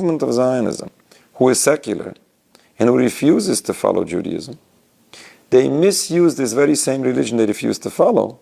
movement of Zionism, who is secular and who refuses to follow Judaism, they misuse this very same religion they refuse to follow,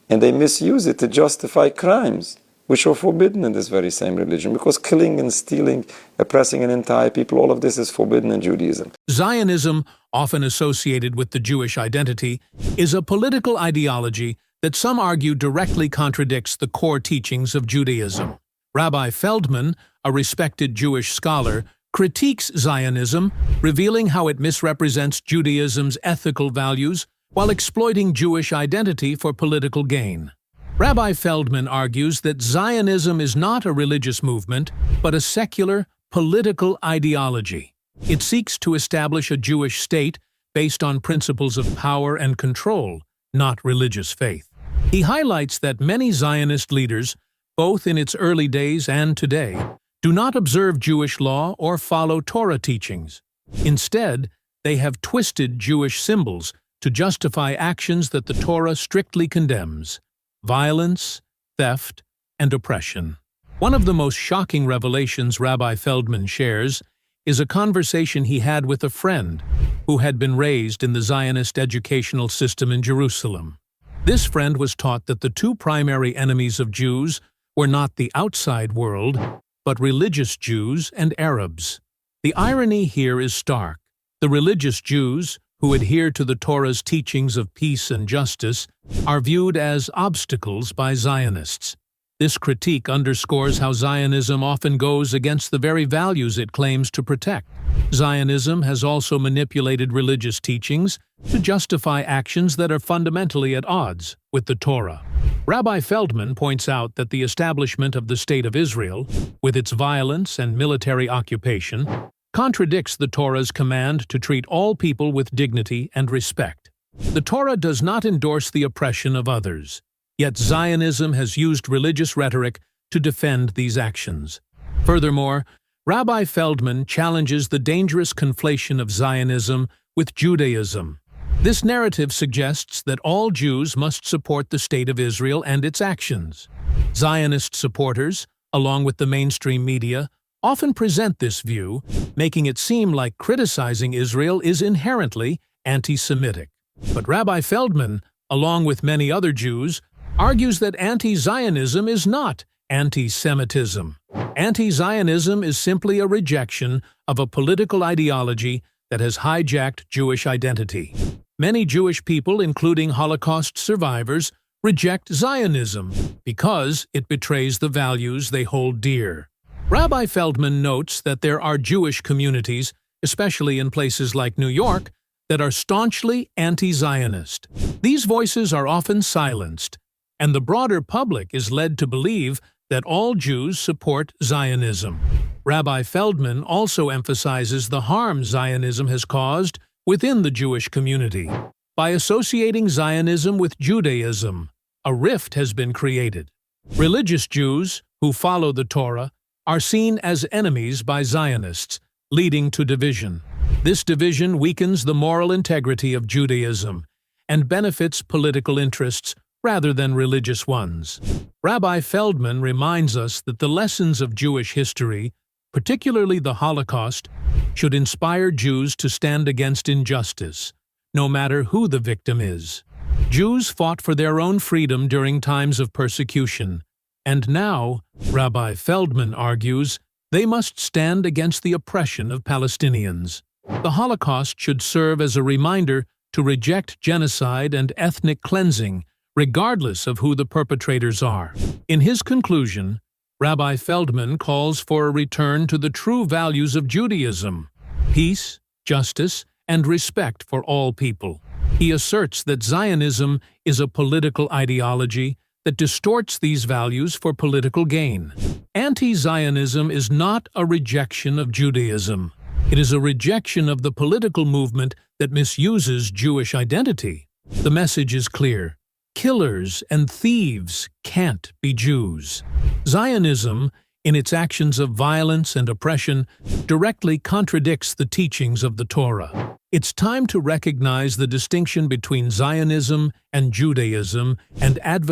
and they misuse it to justify crimes which are forbidden in this very same religion, because killing and stealing, oppressing an entire people, all of this is forbidden in Judaism. Zionism, often associated with the Jewish identity, is a political ideology that some argue directly contradicts the core teachings of Judaism. Rabbi Feldman, a respected Jewish scholar, critiques Zionism, revealing how it misrepresents Judaism's ethical values while exploiting Jewish identity for political gain. Rabbi Feldman argues that Zionism is not a religious movement, but a secular, political ideology. It seeks to establish a Jewish state based on principles of power and control, not religious faith. He highlights that many Zionist leaders, both in its early days and today, do not observe Jewish law or follow Torah teachings. Instead, they have twisted Jewish symbols to justify actions that the Torah strictly condemns: violence, theft, and oppression. One of the most shocking revelations Rabbi Feldman shares is a conversation he had with a friend who had been raised in the Zionist educational system in Jerusalem. This friend was taught that the two primary enemies of Jews were not the outside world, but religious Jews and Arabs. The irony here is stark. The religious Jews, who adhere to the Torah's teachings of peace and justice, are viewed as obstacles by Zionists. This critique underscores how Zionism often goes against the very values it claims to protect. Zionism has also manipulated religious teachings to justify actions that are fundamentally at odds with the Torah. Rabbi Feldman points out that the establishment of the State of Israel, with its violence and military occupation, contradicts the Torah's command to treat all people with dignity and respect. The Torah does not endorse the oppression of others, yet Zionism has used religious rhetoric to defend these actions. Furthermore, Rabbi Feldman challenges the dangerous conflation of Zionism with Judaism. This narrative suggests that all Jews must support the State of Israel and its actions. Zionist supporters, along with the mainstream media, often present this view, making it seem like criticizing Israel is inherently anti-Semitic. But Rabbi Feldman, along with many other Jews, argues that anti-Zionism is not anti-Semitism. Anti-Zionism is simply a rejection of a political ideology that has hijacked Jewish identity. Many Jewish people, including Holocaust survivors, reject Zionism because it betrays the values they hold dear. Rabbi Feldman notes that there are Jewish communities, especially in places like New York, that are staunchly anti-Zionist. These voices are often silenced, and the broader public is led to believe that all Jews support Zionism. Rabbi Feldman also emphasizes the harm Zionism has caused within the Jewish community. By associating Zionism with Judaism, a rift has been created. Religious Jews, who follow the Torah, are seen as enemies by Zionists, leading to division. This division weakens the moral integrity of Judaism and benefits political interests rather than religious ones. Rabbi Feldman reminds us that the lessons of Jewish history, particularly the Holocaust, should inspire Jews to stand against injustice, no matter who the victim is. Jews fought for their own freedom during times of persecution, and now, Rabbi Feldman argues, they must stand against the oppression of Palestinians. The Holocaust should serve as a reminder to reject genocide and ethnic cleansing, regardless of who the perpetrators are. In his conclusion, Rabbi Feldman calls for a return to the true values of Judaism: peace, justice, and respect for all people. He asserts that Zionism is a political ideology that distorts these values for political gain. Anti-Zionism is not a rejection of Judaism. It is a rejection of the political movement that misuses Jewish identity. The message is clear: killers and thieves can't be Jews. Zionism, in its actions of violence and oppression, directly contradicts the teachings of the Torah. It's time to recognize the distinction between Zionism and Judaism and advocate